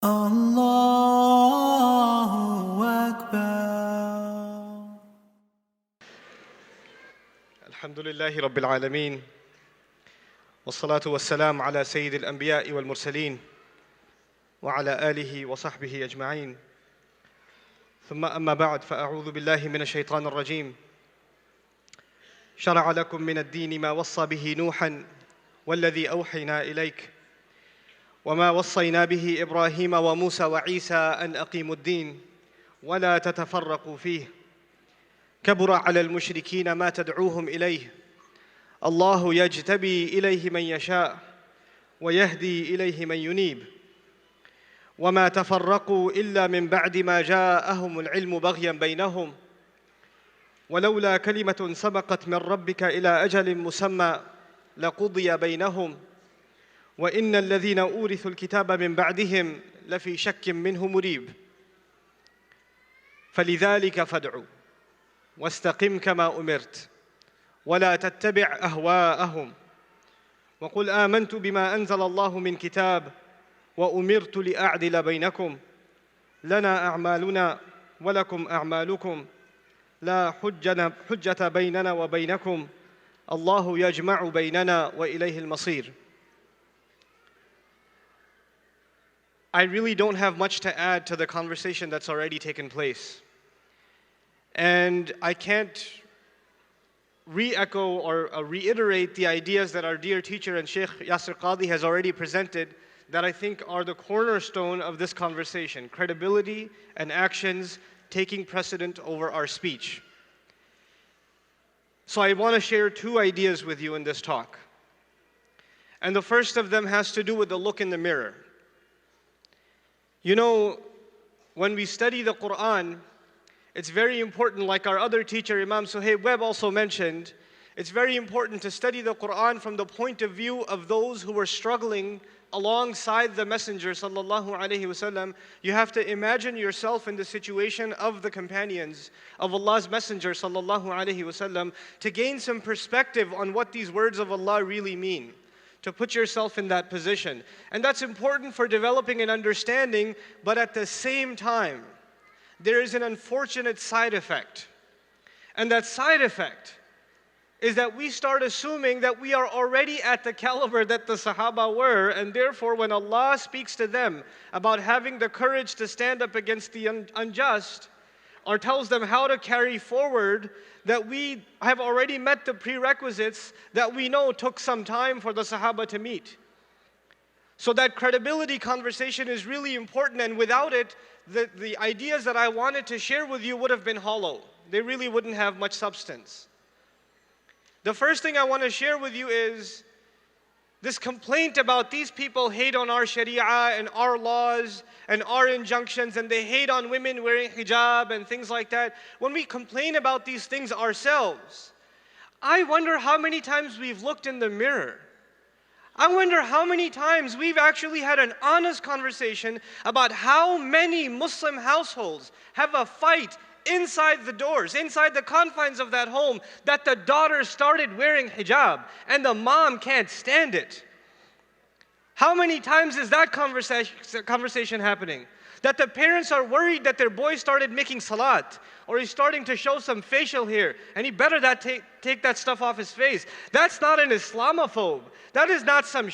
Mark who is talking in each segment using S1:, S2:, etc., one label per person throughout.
S1: Allahu Akbar.
S2: Alhamdulillahi Rabbil Alameen. والصلاة والسلام على سيد الأنبياء والمرسلين وعلى آله وصحبه أجمعين. ثم أما بعد فأعوذ بالله من الشيطان الرجيم. شرع لكم من الدين ما وصى به نوحا والذي أوحينا إليك وما وصينا به إبراهيم وموسى وعيسى أن أقيموا الدين ولا تتفرقوا فيه كبر على المشركين ما تدعوهم إليه الله يجتبي إليه من يشاء ويهدي إليه من ينيب وما تفرقوا إلا من بعد ما جاءهم العلم بغيا بينهم ولولا كلمة سبقت من ربك إلى أجل مسمى لقضي بينهم وإن الذين أورثوا الكتاب من بعدهم لفي شك منه مريب فلذلك فادع واستقم كما أمرت ولا تتبع أهواءهم وقل آمنت بما أنزل الله من كتاب وأمرت لأعدل بينكم لنا أعمالنا ولكم أعمالكم لا حجة بيننا وبينكم الله يجمع بيننا وإليه المصير. I really don't have much to add to the conversation that's already taken place. And I can't re-echo or reiterate the ideas that our dear teacher and Sheikh Yasir Qadi has already presented that I think are the cornerstone of this conversation: credibility and actions taking precedent over our speech. So I want to share two ideas with you in this talk. And the first of them has to do with the look in the mirror. You know, when we study the Quran, it's very important, like our other teacher, Imam Suhaib Webb, also mentioned, it's very important to study the Quran from the point of view of those who were struggling alongside the Messenger sallallahu alaihi wasallam. You have to imagine yourself in the situation of the companions of Allah's Messenger sallallahu alaihi wasallam to gain some perspective on what these words of Allah really mean, to put yourself in that position. And that's important for developing an understanding, but at the same time, there is an unfortunate side effect. And that side effect is that we start assuming that we are already at the caliber that the Sahaba were, and therefore when Allah speaks to them about having the courage to stand up against the unjust, or tells them how to carry forward, that we have already met the prerequisites that we know took some time for the Sahaba to meet. So that credibility conversation is really important, and without it, the ideas that I wanted to share with you would have been hollow. They really wouldn't have much substance. The first thing I want to share with you is this complaint about these people hate on our Sharia and our laws and our injunctions, and they hate on women wearing hijab and things like that. When we complain about these things ourselves, I wonder how many times we've looked in the mirror. I wonder how many times we've actually had an honest conversation about how many Muslim households have a fight inside the doors, inside the confines of that home, that the daughter started wearing hijab and the mom can't stand it. How many times is that conversation happening? That the parents are worried that their boy started making salat, or he's starting to show some facial hair, and he better take that stuff off his face. That's not an Islamophobe. That is not some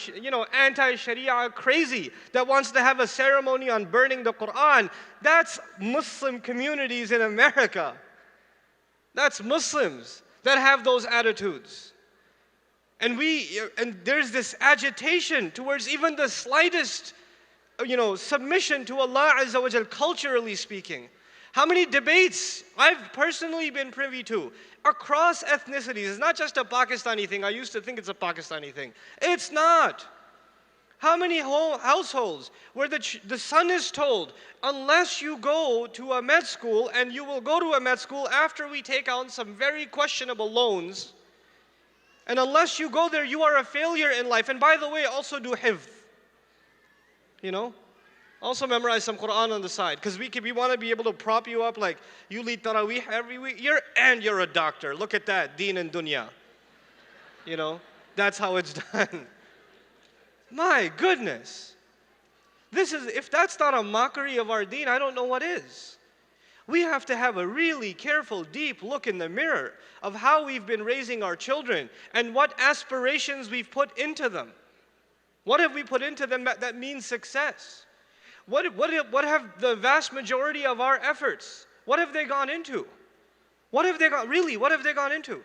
S2: anti-Sharia crazy that wants to have a ceremony on burning the Quran. That's Muslim communities in America. That's Muslims that have those attitudes. And there's this agitation towards even the slightest submission to Allah Azza wa Jal, culturally speaking. How many debates I've personally been privy to across ethnicities. It's not just a Pakistani thing. I used to think it's a Pakistani thing. It's not. How many households where the son is told, unless you go to a med school, and you will go to a med school after we take out some very questionable loans, and unless you go there, you are a failure in life. And by the way, also do hifz. Also memorize some Quran on the side, because we want to be able to prop you up like, you lead Taraweeh every week, you're a doctor. Look at that, deen and dunya. That's how it's done. My goodness. If that's not a mockery of our deen, I don't know what is. We have to have a really careful, deep look in the mirror of how we've been raising our children and what aspirations we've put into them. What have we put into them that means success? What have the vast majority of our efforts, what have they gone into? What have they gone into?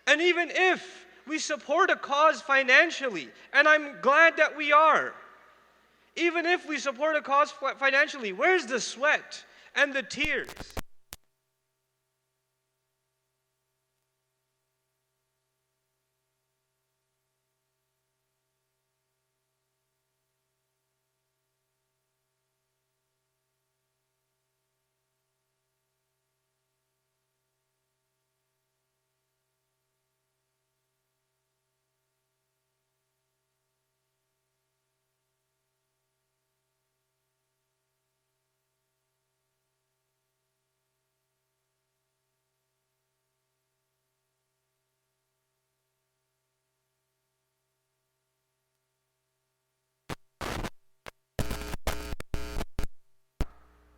S2: And even if we support a cause financially, and I'm glad that we are, even if we support a cause financially, where's the sweat and the tears?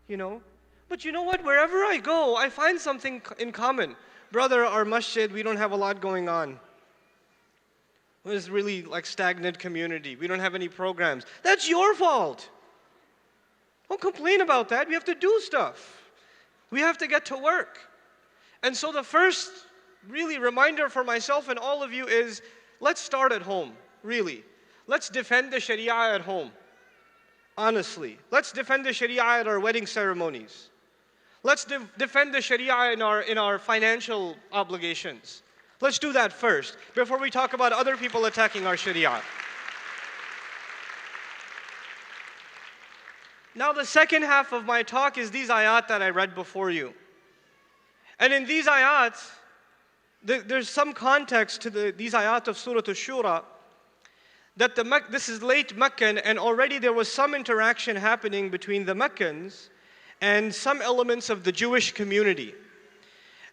S2: You know? But you know what? Wherever I go, I find something in common. Brother, our masjid, we don't have a lot going on. It's really like stagnant community. We don't have any programs. That's your fault. Don't complain about that. We have to do stuff. We have to get to work. And so the first really reminder for myself and all of you is, let's start at home, really. Let's defend the Sharia at home. Honestly, let's defend the Sharia at our wedding ceremonies. Let's defend the Sharia in our financial obligations. Let's do that first, before we talk about other people attacking our Sharia. Now the second half of my talk is these ayat that I read before you. And in these ayat, there's some context to these ayat of Surah Ash-Shura, that this is late Meccan, and already there was some interaction happening between the Meccans and some elements of the Jewish community.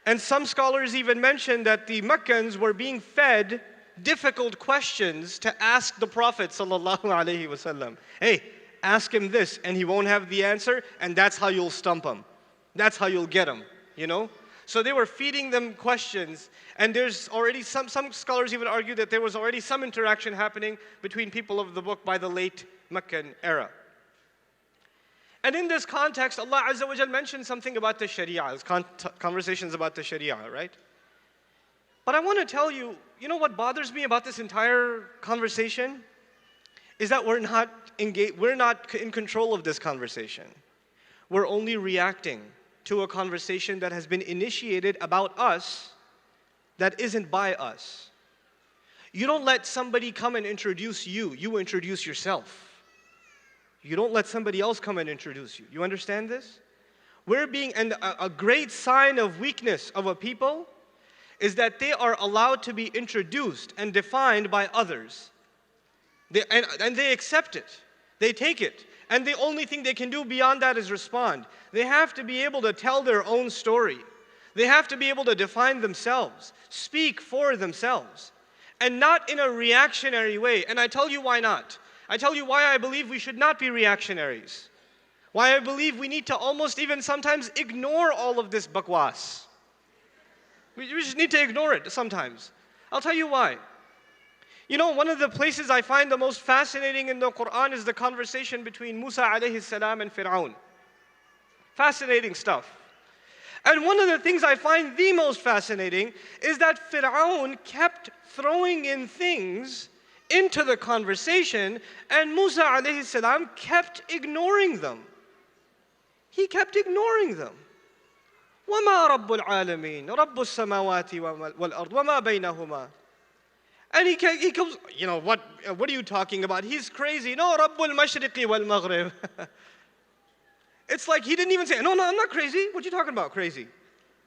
S2: And some scholars even mention that the Meccans were being fed difficult questions to ask the Prophet sallallahu alaihi wasallam. Hey, ask him this, and he won't have the answer, and that's how you'll stump him. That's how you'll get him, you know? So they were feeding them questions, and there's already some scholars even argue that there was already some interaction happening between people of the book by the late Meccan era. And in this context, Allah Azza wa Jal mentioned something about the Sharia, conversations about the Sharia, right? But I want to tell you, you know what bothers me about this entire conversation? Is that we're not in control of this conversation. We're only reacting to a conversation that has been initiated about us that isn't by us. You don't let somebody come and introduce you, you introduce yourself. You don't let somebody else come and introduce you. You understand this? And a great sign of weakness of a people is that they are allowed to be introduced and defined by others. And they accept it. They take it. And the only thing they can do beyond that is respond. They have to be able to tell their own story. They have to be able to define themselves, speak for themselves, and not in a reactionary way. And I tell you why not. I tell you why I believe we should not be reactionaries. Why I believe we need to almost even sometimes ignore all of this bakwas. We just need to ignore it sometimes. I'll tell you why. You know, one of the places I find the most fascinating in the Quran is the conversation between Musa alayhi salam and Fir'aun. Fascinating stuff. And one of the things I find the most fascinating is that Fir'aun kept throwing in things into the conversation, and Musa alayhi salam kept ignoring them. He kept ignoring them. وَمَا رَبُّ الْعَالَمِينَ رَبُّ السَّمَاوَاتِ وَالْأَرْضِ وَمَا بَيْنَهُمَا. And he comes, you know, what are you talking about? He's crazy. No, Rabbul Mashriqi wal Maghrib. It's like he didn't even say, no, I'm not crazy. What are you talking about, crazy?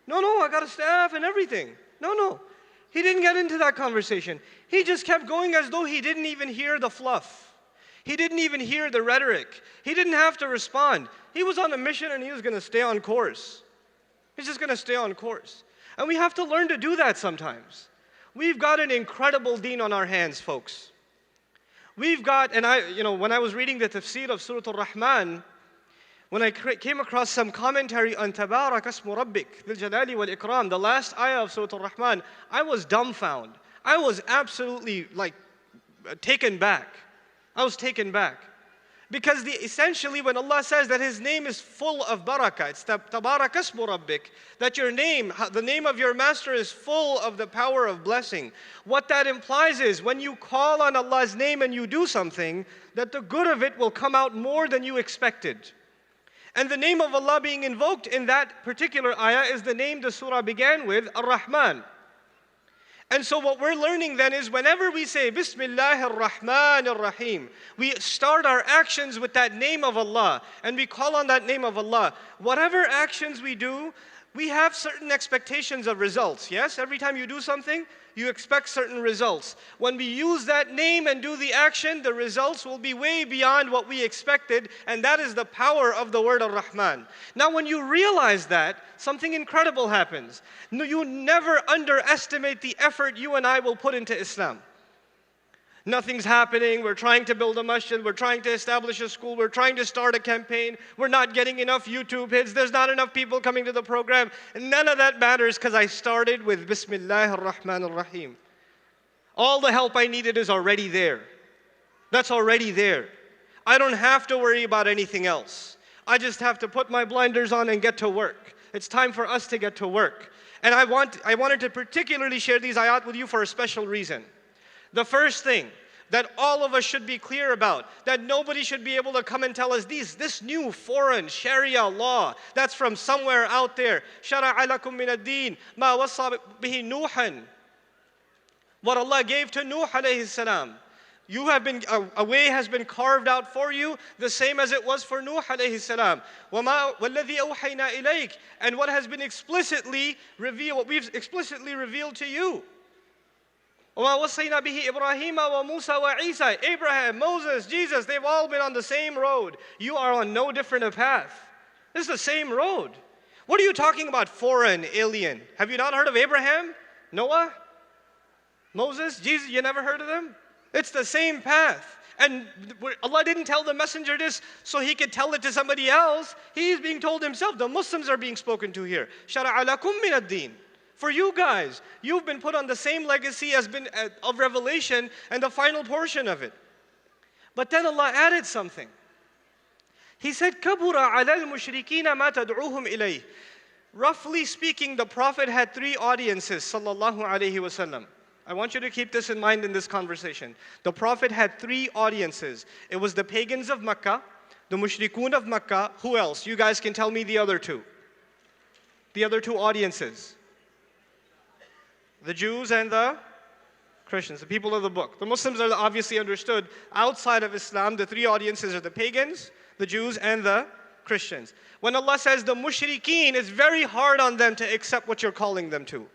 S2: No, I got a staff and everything. No. He didn't get into that conversation. He just kept going as though he didn't even hear the fluff. He didn't even hear the rhetoric. He didn't have to respond. He was on a mission and he was going to stay on course. He's just going to stay on course. And we have to learn to do that sometimes. We've got an incredible deen on our hands, folks. We've got, and when I was reading the tafsir of Surah Al-Rahman, when I came across some commentary on Tabarak Asmu Rabbik, Dhil Jalali wal Ikram, the last ayah of Surah Al-Rahman, I was dumbfounded. I was absolutely taken back. I was taken back. Because essentially when Allah says that His name is full of barakah, it's Tabarak Asmu Rabbik, that your name, the name of your master is full of the power of blessing. What that implies is when you call on Allah's name and you do something, that the good of it will come out more than you expected. And the name of Allah being invoked in that particular ayah is the name the surah began with, Ar-Rahman. And so what we're learning then is whenever we say Bismillah ar-Rahman ar-Rahim, we start our actions with that name of Allah and we call on that name of Allah. Whatever actions we do, we have certain expectations of results. Yes, every time you do something, you expect certain results. When we use that name and do the action, the results will be way beyond what we expected, and that is the power of the word Ar-Rahman. Now when you realize that, something incredible happens. You never underestimate the effort you and I will put into Islam. Nothing's happening, we're trying to build a masjid, we're trying to establish a school, we're trying to start a campaign, we're not getting enough YouTube hits, there's not enough people coming to the program. None of that matters because I started with Bismillah ar-Rahman ar-Rahim. All the help I needed is already there. That's already there. I don't have to worry about anything else. I just have to put my blinders on and get to work. It's time for us to get to work. And I wanted to particularly share these ayat with you for a special reason. The first thing that all of us should be clear about, that nobody should be able to come and tell us this new foreign Sharia law that's from somewhere out there. Shariah lakum min ad-din ma wasa bihi Nuhan. What Allah gave to Nuh alayhi salam. You have been, a way has been carved out for you, the same as it was for Nuh alayhi salam. وَالَّذِي أَوْحَيْنَا إِلَيْكَ. And what has been explicitly revealed, what we've explicitly revealed to you. وَمَا وَصَّيْنَا بِهِ إِبْرَاهِيمَ وَمُوسَى وَعِيسَى. Abraham, Moses, Jesus, they've all been on the same road. You are on no different a path. This is the same road. What are you talking about, foreign, alien? Have you not heard of Abraham, Noah, Moses, Jesus? You never heard of them? It's the same path. And Allah didn't tell the messenger this so he could tell it to somebody else. He's being told himself. The Muslims are being spoken to here. شَرَعَ لَكُم مِّنَ الدِّينِ. For you guys, you've been put on the same legacy as been of revelation and the final portion of it. But then Allah added something. He said, كَبُرَ عَلَى الْمُشْرِكِينَ مَا تَدْعُوهُمْ إِلَيْهِ. Roughly speaking, the Prophet had three audiences, sallallahu alayhi wasallam. I want you to keep this in mind in this conversation. The Prophet had three audiences. It was the pagans of Makkah, the mushrikun of Makkah. Who else? You guys can tell me the other two. The other two audiences. The Jews and the Christians, the people of the book. The Muslims are obviously understood. Outside of Islam, the three audiences are the pagans, the Jews, and the Christians. When Allah says the mushrikeen, it's very hard on them to accept what you're calling them to.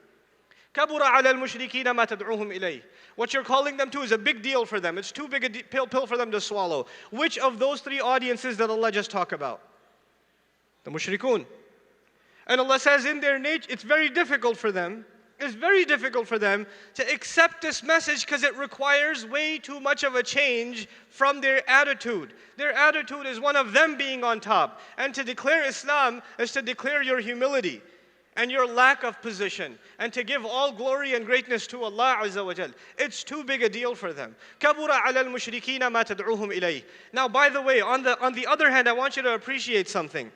S2: كَبُرَ عَلَى الْمُشْرِكِينَ مَا تَدْعُوهُمْ إِلَيْهِ. What you're calling them to is a big deal for them. It's too big a pill for them to swallow. Which of those three audiences did Allah just talk about? The mushrikun. And Allah says in their nature, it's very difficult for them. It's very difficult for them to accept this message because it requires way too much of a change from their attitude. Their attitude is one of them being on top. And to declare Islam is to declare your humility and your lack of position, and to give all glory and greatness to Allah Azza wa Jal. It's too big a deal for them. كَبُرَ عَلَى الْمُشْرِكِينَ مَا تَدْعُوهُمْ إِلَيْهِ. Now, by the way, on the other hand, I want you to appreciate something.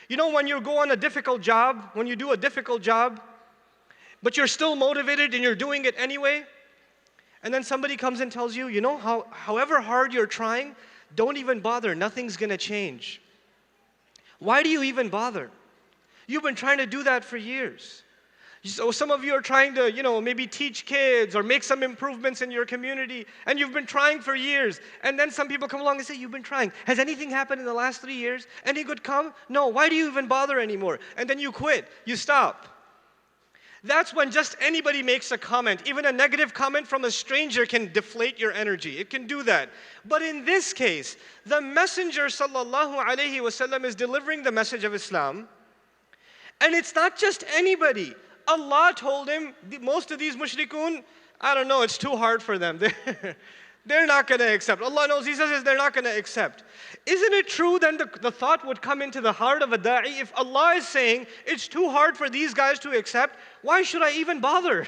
S2: You know, when you go on a difficult job, when you do a difficult job, but you're still motivated and you're doing it anyway, and then somebody comes and tells you, you know, however hard you're trying, don't even bother, nothing's gonna change. Why do you even bother? You've been trying to do that for years. So some of you are trying to, you know, maybe teach kids or make some improvements in your community, and you've been trying for years. And then some people come along and say, you've been trying. Has anything happened in the last 3 years? Any good come? No, why do you even bother anymore? And then you quit, you stop. That's when just anybody makes a comment. Even a negative comment from a stranger can deflate your energy. It can do that. But in this case, the Messenger sallallahu alaihi wasallam is delivering the message of Islam. And it's not just anybody. Allah told him, most of these mushrikun, I don't know, it's too hard for them. They're not going to accept. Allah knows, He says they're not going to accept. Isn't it true then the thought would come into the heart of a da'i, if Allah is saying it's too hard for these guys to accept, why should I even bother?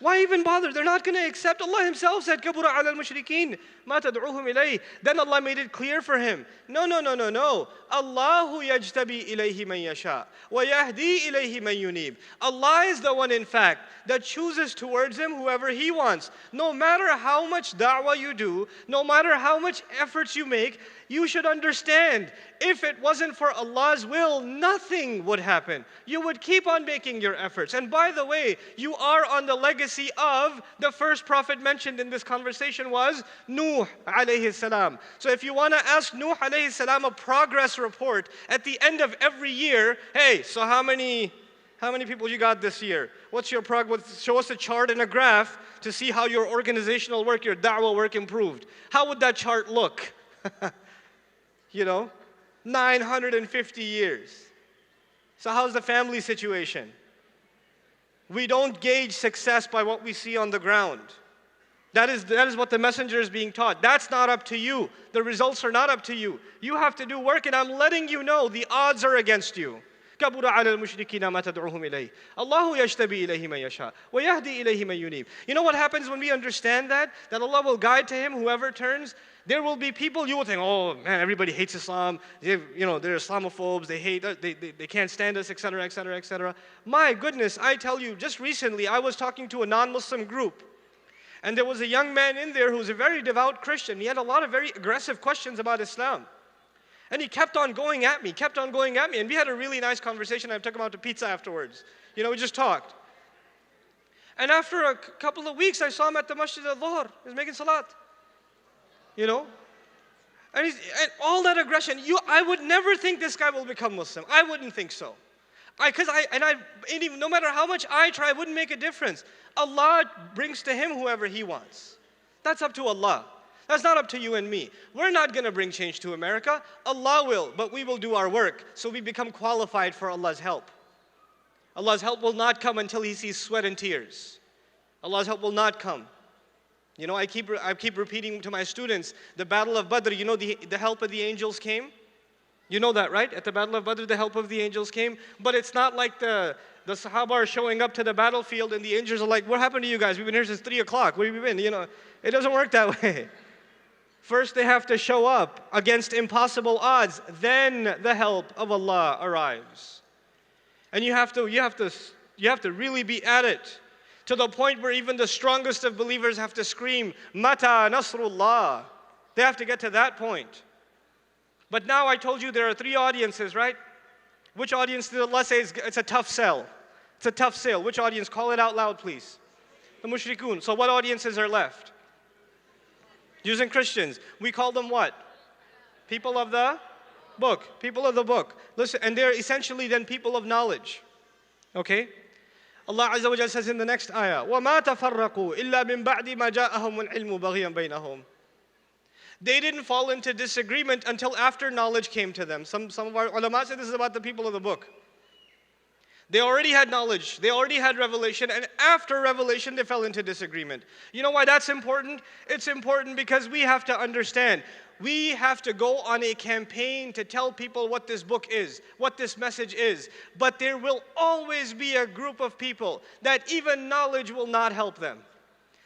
S2: Why even bother? They're not going to accept. Allah Himself said, كَبُرَ عَلَى الْمُشْرِكِينَ مَا تَدْعُوهُمْ إِلَيْهِ. Then Allah made it clear for him. No. Allahu yajtabi ilayhi man yasha wa yahdi ilayhi man yunib. Allah is the one, in fact, that chooses towards Him whoever He wants. No matter how much da'wah you do, no matter how much efforts you make, you should understand, if it wasn't for Allah's will, nothing would happen. You would keep on making your efforts. And by the way, you are on the legacy of the first prophet mentioned in this conversation was Nuh alayhi salam. So if you want to ask Nuh alayhi salam a progress report at the end of every year, hey, so how many people you got this year? What's your progress? Show us a chart and a graph to see how your organizational work, your da'wah work improved. How would that chart look? 950 years. So how's the family situation? We don't gauge success by what we see on the ground. That is what the messenger is being taught. That's not up to you. The results are not up to you. You have to do work, and I'm letting you know the odds are against you. كَبُرَ عَلَى الْمُشْرِكِينَ مَا تَدْعُوهُمْ إِلَيْهِ اللَّهُ يَجْتَبِي إِلَيْهِ مَن يَشَاءُ وَيَهْدِي إِلَيْهِ مَن يُنِيبُ. You know what happens when we understand that Allah will guide to Him whoever turns? There will be people, you will think, oh man, everybody hates Islam. They're Islamophobes, they hate us, they can't stand us, etc., etc., etc. My goodness, I tell you, just recently I was talking to a non-Muslim group. And there was a young man in there who was a very devout Christian. He had a lot of very aggressive questions about Islam. And he kept on going at me. And we had a really nice conversation. I took him out to pizza afterwards. We just talked. And after a couple of weeks, I saw him at the Masjid al-Dhuhr. He was making salat. And all that aggression. I would never think this guy will become Muslim. I wouldn't think so. No matter how much I try, it wouldn't make a difference. Allah brings to him whoever He wants. That's up to Allah. That's not up to you and me. We're not going to bring change to America. Allah will, but we will do our work so we become qualified for Allah's help. Allah's help will not come until He sees sweat and tears. Allah's help will not come. I keep repeating to my students, the Battle of Badr, the help of the angels came? You know that, right? At the Battle of Badr, the help of the angels came. But it's not like the Sahaba are showing up to the battlefield and the angels are like, what happened to you guys? We've been here since 3 o'clock. Where have you been? It doesn't work that way. First, they have to show up against impossible odds. Then the help of Allah arrives. And you have to really be at it, to the point where even the strongest of believers have to scream, Mata Nasrullah. They have to get to that point. But now I told you there are 3 audiences, right? Which audience did Allah say it's a tough sell? It's a tough sale. Which audience? Call it out loud, please. The mushrikun. So what audiences are left? Jews and Christians. We call them what? People of the book. People of the book. Listen, and they're essentially then people of knowledge. Okay? Allah Azza wa Jalla says in the next ayah, وَمَا تَفَرَّقُوا إِلَّا مِن بَعْدِ مَا جَاءَهُمُ الْعِلْمُ بَغْيًا بَيْنَهُم. They didn't fall into disagreement until after knowledge came to them. Some of our ulama say this is about the people of the book. They already had knowledge, they already had revelation, and after revelation they fell into disagreement. You know why that's important? It's important because we have to understand. We have to go on a campaign to tell people what this book is, what this message is. But there will always be a group of people that even knowledge will not help them.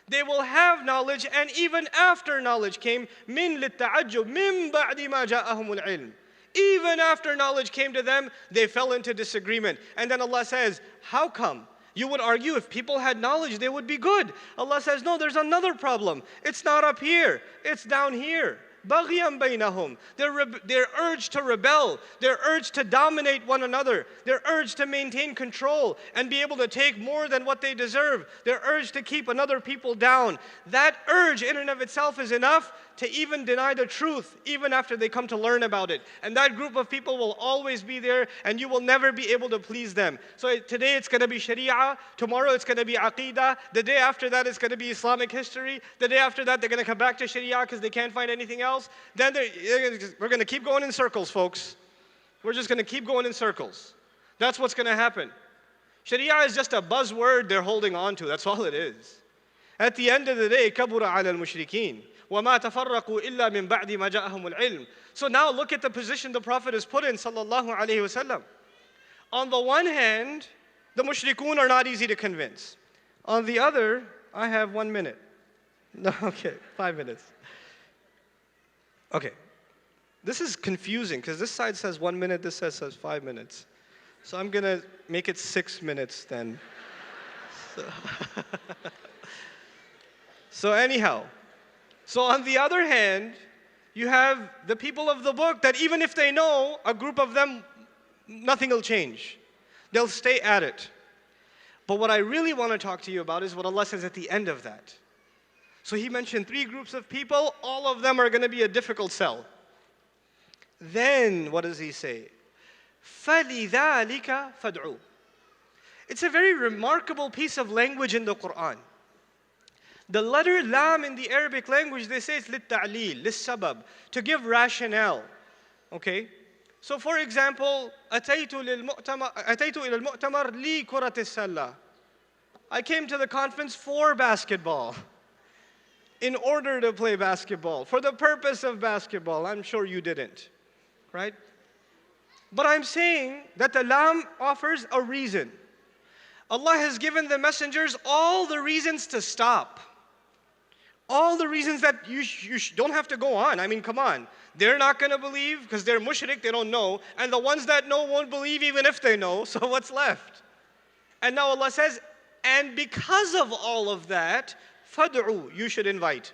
S2: They will have knowledge, and even after knowledge came, min litta'ajjub, min ba'di ma ja'ahumul ilm. Even after knowledge came to them, they fell into disagreement. And then Allah says, how come? You would argue if people had knowledge, they would be good. Allah says, no, there's another problem. It's not up here, it's down here. بَغْيًا بَيْنَهُمْ. They're urged to rebel. They're urged to dominate one another. They're urged to maintain control and be able to take more than what they deserve. They're urged to keep another people down. That urge in and of itself is enough to even deny the truth, even after they come to learn about it. And that group of people will always be there, and you will never be able to please them. So today it's going to be Sharia, tomorrow it's going to be Aqidah, the day after that it's going to be Islamic history, the day after that they're going to come back to Sharia because they can't find anything else. Then we're going to keep going in circles, folks. We're just going to keep going in circles. That's what's going to happen. Sharia is just a buzzword they're holding on to. That's all it is. At the end of the day, كَبُرَ عَلَى الْمُشْرِكِينَ وَمَا تَفَرَّقُوا إِلَّا مِن بَعْدِ مَا جَاءَهُمُ الْعِلْمُ. So now look at the position the Prophet is put in, sallallahu alayhi wasallam. On the one hand, the mushrikun are not easy to convince. On the other, I have 1 minute. No, okay, 5 minutes. Okay, this is confusing because this side says 1 minute, this side says 5 minutes. So I'm gonna make it 6 minutes then. So anyhow, so on the other hand, you have the people of the book that even if they know, a group of them, nothing will change. They'll stay at it. But what I really want to talk to you about is what Allah says at the end of that. So He mentioned 3 groups of people, all of them are going to be a difficult sell. Then what does He say? فَلِذَلِكَ فَادْعُوا. It's a very remarkable piece of language in the Quran. The letter lam in the Arabic language, they say it's لِلتَّعْلِيل, لِلسَّبَب, to give rationale. Okay? So for example, أتيت إلى المؤتمر لكرة السلة. I came to the conference for basketball. In order to play basketball, for the purpose of basketball. I'm sure you didn't, right? But I'm saying that the lam offers a reason. Allah has given the messengers all the reasons to stop. All the reasons that you don't have to go on. I mean, come on. They're not going to believe because they're mushrik, they don't know. And the ones that know won't believe even if they know. So what's left? And now Allah says, and because of all of that, فَادْعُوا, you should invite.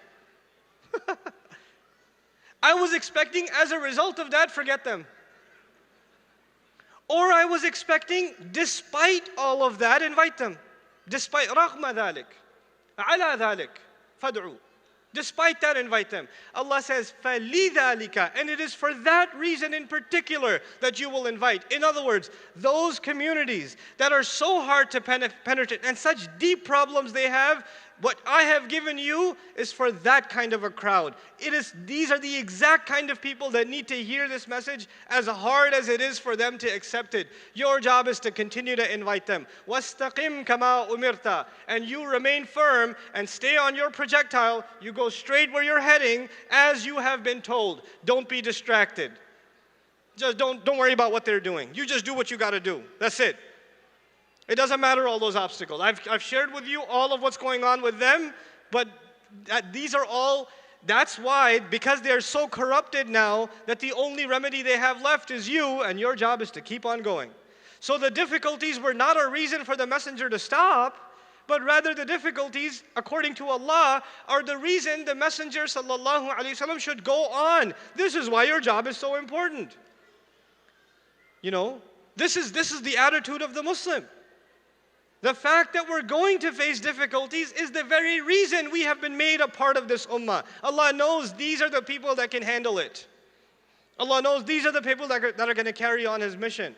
S2: I was expecting as a result of that, forget them. Or I was expecting, despite all of that, invite them. Despite رغم ذلك على ذلك فادعوا. Despite that, invite them. Allah says, فَلِذَلِكَ, and it is for that reason in particular that you will invite. In other words, those communities that are so hard to penetrate and such deep problems they have, what I have given you is for that kind of a crowd. These are the exact kind of people that need to hear this message as hard as it is for them to accept it. Your job is to continue to invite them. وَاسْتَقِمْ كَمَا أُمِرْتَ, and you remain firm and stay on your projectile. You go straight where you're heading as you have been told. Don't be distracted. Just don't worry about what they're doing. You just do what you got to do. That's it. It doesn't matter all those obstacles. I've shared with you all of what's going on with them, but these are all, that's why, because they're so corrupted now, that the only remedy they have left is you, and your job is to keep on going. So the difficulties were not a reason for the messenger to stop, but rather the difficulties, according to Allah, are the reason the messenger sallallahu alaihi wasallam should go on. This is why your job is so important. You know, this is the attitude of the Muslim. The fact that we're going to face difficulties is the very reason we have been made a part of this ummah. Allah knows these are the people that can handle it. Allah knows these are the people that are going to carry on His mission.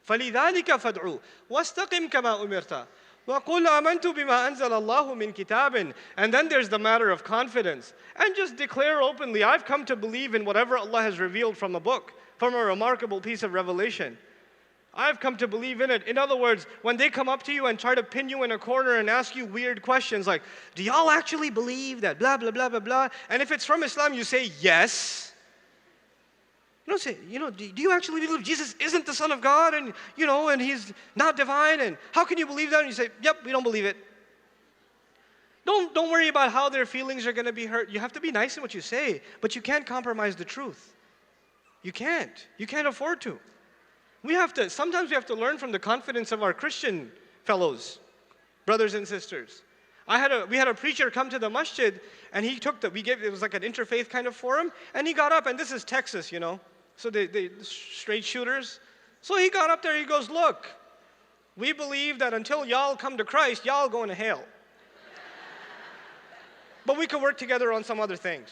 S2: فَلِذَلِكَ فَادْعُوا وَاسْتَقِمْ كَمَا أُمِرْتَ وَقُلْ آمَنْتُ بِمَا أَنزَلَ اللَّهُ مِنْ كِتَابٍ. And then there's the matter of confidence. And just declare openly, I've come to believe in whatever Allah has revealed from a book, from a remarkable piece of revelation. I've come to believe in it. In other words, when they come up to you and try to pin you in a corner and ask you weird questions like, do y'all actually believe that blah, blah, blah, blah, blah? And if it's from Islam, you say, yes. You don't say, do you actually believe Jesus isn't the Son of God and, and He's not divine? And how can you believe that? And you say, yep, we don't believe it. Don't worry about how their feelings are going to be hurt. You have to be nice in what you say, but you can't compromise the truth. You can't. You can't afford to. Sometimes we have to learn from the confidence of our Christian fellows, brothers and sisters. We had a preacher come to the masjid, and he it was like an interfaith kind of forum, and he got up, and this is Texas, so they straight shooters. So he got up there, he goes, look, we believe that until y'all come to Christ, y'all going to hell. But we can work together on some other things.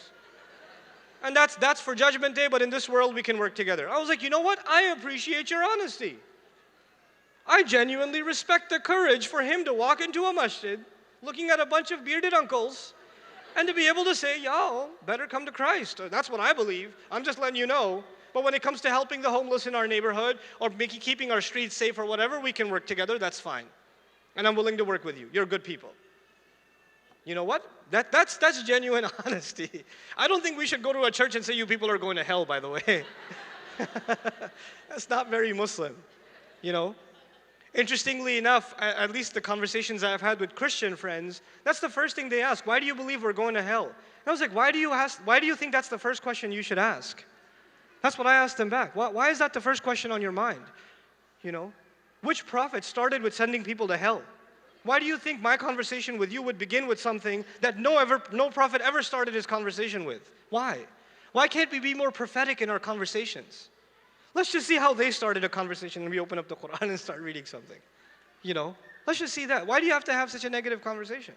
S2: And that's for Judgment Day, but in this world we can work together. I was like, you know what? I appreciate your honesty. I genuinely respect the courage for him to walk into a masjid, looking at a bunch of bearded uncles, and to be able to say, y'all better come to Christ. That's what I believe. I'm just letting you know. But when it comes to helping the homeless in our neighborhood, or keeping our streets safe or whatever, we can work together, that's fine. And I'm willing to work with you. You're good people. You know what? That's genuine honesty. I don't think we should go to a church and say, you people are going to hell, by the way. That's not very Muslim, you know? Interestingly enough, at least the conversations I've had with Christian friends, that's the first thing they ask. Why do you believe we're going to hell? And I was like, why do you think that's the first question you should ask? That's what I asked them back. Why is that the first question on your mind? You know? Which prophet started with sending people to hell? Why do you think my conversation with you would begin with something that no prophet ever started his conversation with? Why? Why can't we be more prophetic in our conversations? Let's just see how they started a conversation when we open up the Quran and start reading something. You know? Let's just see that. Why do you have to have such a negative conversation?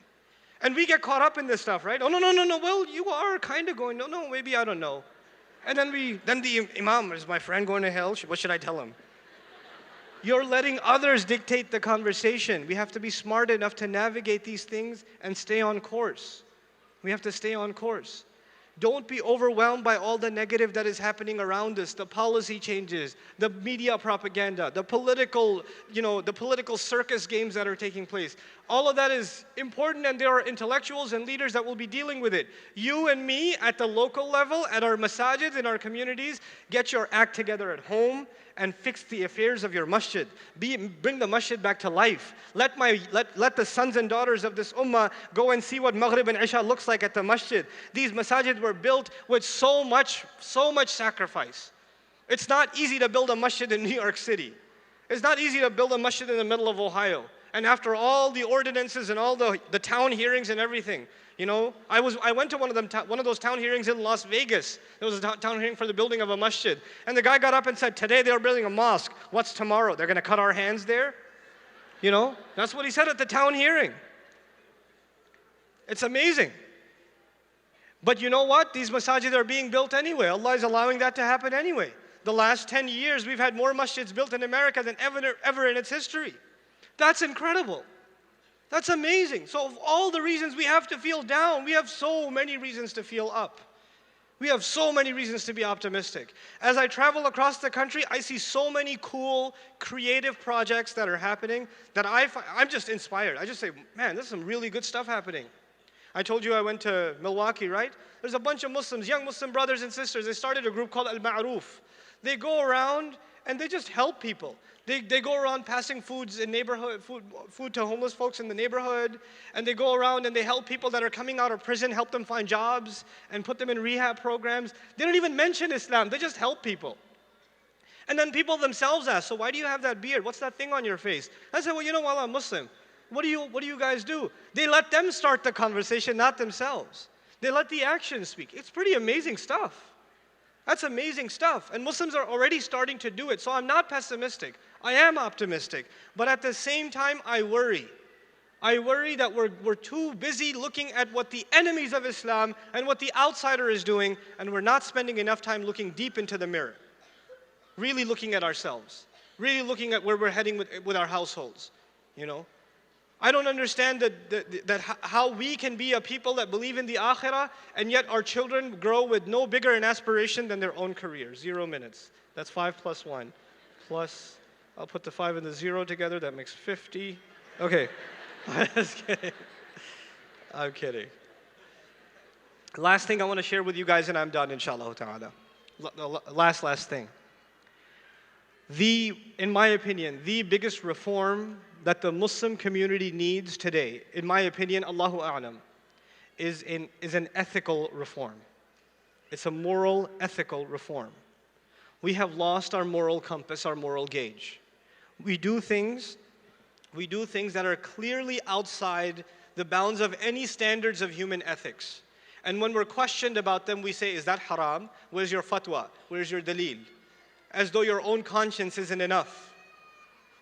S2: And we get caught up in this stuff, right? Oh, no. Well, you are kind of going, no, maybe I don't know. And then the imam, is my friend going to hell? What should I tell him? You're letting others dictate the conversation. We have to be smart enough to navigate these things and stay on course. We have to stay on course. Don't be overwhelmed by all the negative that is happening around us, the policy changes, the media propaganda, the political circus games that are taking place. All of that is important, and there are intellectuals and leaders that will be dealing with it. You and me at the local level, at our masajids, in our communities, get your act together at home and fix the affairs of your masjid. Bring the masjid back to life. Let the sons and daughters of this ummah go and see what Maghrib and Isha looks like at the masjid. These masajid were built with so much sacrifice. It's not easy to build a masjid in New York City. It's not easy to build a masjid in the middle of Ohio. And after all the ordinances and all the town hearings and everything, you know, I went to one of those town hearings in Las Vegas. There was a town hearing for the building of a masjid. And the guy got up and said, today they're building a mosque. What's tomorrow? They're going to cut our hands there? You know, that's what he said at the town hearing. It's amazing. But you know what? These masajid are being built anyway. Allah is allowing that to happen anyway. The last 10 years, we've had more masjids built in America than ever in its history. That's incredible. That's amazing. So of all the reasons we have to feel down, we have so many reasons to feel up. We have so many reasons to be optimistic. As I travel across the country, I see so many cool, creative projects that are happening that I'm just inspired. I just say, man, there's some really good stuff happening. I told you I went to Milwaukee, right? There's a bunch of Muslims, young Muslim brothers and sisters. They started a group called Al-Ma'ruf. They go around and they just help people. They go around passing foods in food to homeless folks in the neighborhood, and they go around and they help people that are coming out of prison, help them find jobs, and put them in rehab programs. They don't even mention Islam, they just help people. And then people themselves ask, so why do you have that beard? What's that thing on your face? I said, well, you know, while I'm Muslim, what do you guys do? They let them start the conversation, not themselves. They let the actions speak. It's pretty amazing stuff. That's amazing stuff. And Muslims are already starting to do it. So I'm not pessimistic. I am optimistic. But at the same time, I worry. I worry that we're too busy looking at what the enemies of Islam and what the outsider is doing, and we're not spending enough time looking deep into the mirror. Really looking at ourselves. Really looking at where we're heading with our households. You know? I don't understand how we can be a people that believe in the akhirah and yet our children grow with no bigger an aspiration than their own career. 0 minutes. That's 5 plus 1. Plus, I'll put the 5 and the 0 together. That makes 50. Okay. I'm just kidding. I'm kidding. Last thing I want to share with you guys, and I'm done, inshallah ta'ala. Last thing. In my opinion, the biggest reform that the Muslim community needs today, in my opinion, Allahu A'lam, is an ethical reform. It's a moral, ethical reform. We have lost our moral compass, our moral gauge. We do things that are clearly outside the bounds of any standards of human ethics. And when we're questioned about them, we say, is that haram? Where's your fatwa? Where's your dalil? As though your own conscience isn't enough.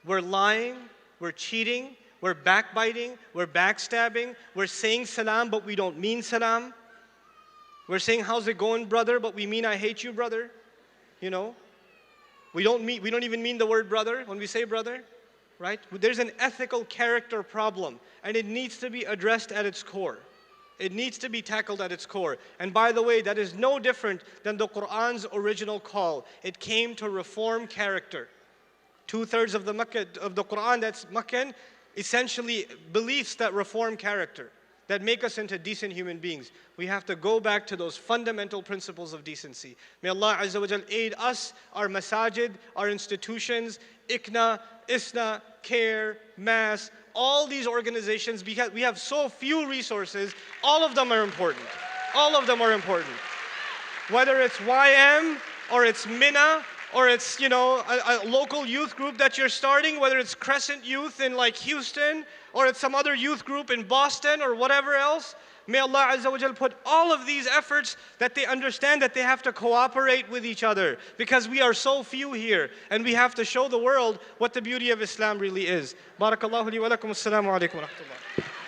S2: We're lying, we're cheating, we're backbiting, we're backstabbing, we're saying salam but we don't mean salam. We're saying how's it going, brother, but we mean I hate you, brother. You know? We don't even mean the word brother when we say brother, right? There's an ethical character problem and it needs to be addressed at its core. It needs to be tackled at its core. And by the way, that is no different than the Qur'an's original call. It came to reform character. 2/3 of the Qur'an that's Makkan, essentially beliefs that reform character, that make us into decent human beings. We have to go back to those fundamental principles of decency. May Allah Azza wa Jal aid us, our masajid, our institutions, ICNA, ISNA, CARE, MAS, all these organizations, because we have so few resources. All of them are important. All of them are important. Whether it's YM or it's MINA or it's, a local youth group that you're starting, whether it's Crescent Youth in like Houston or it's some other youth group in Boston or whatever else. May Allah Azza wa Jal put all of these efforts that they understand that they have to cooperate with each other, because we are so few here and we have to show the world what the beauty of Islam really is. Barakallahu li wa lakum. Assalamu alaikum wa rahmatullah.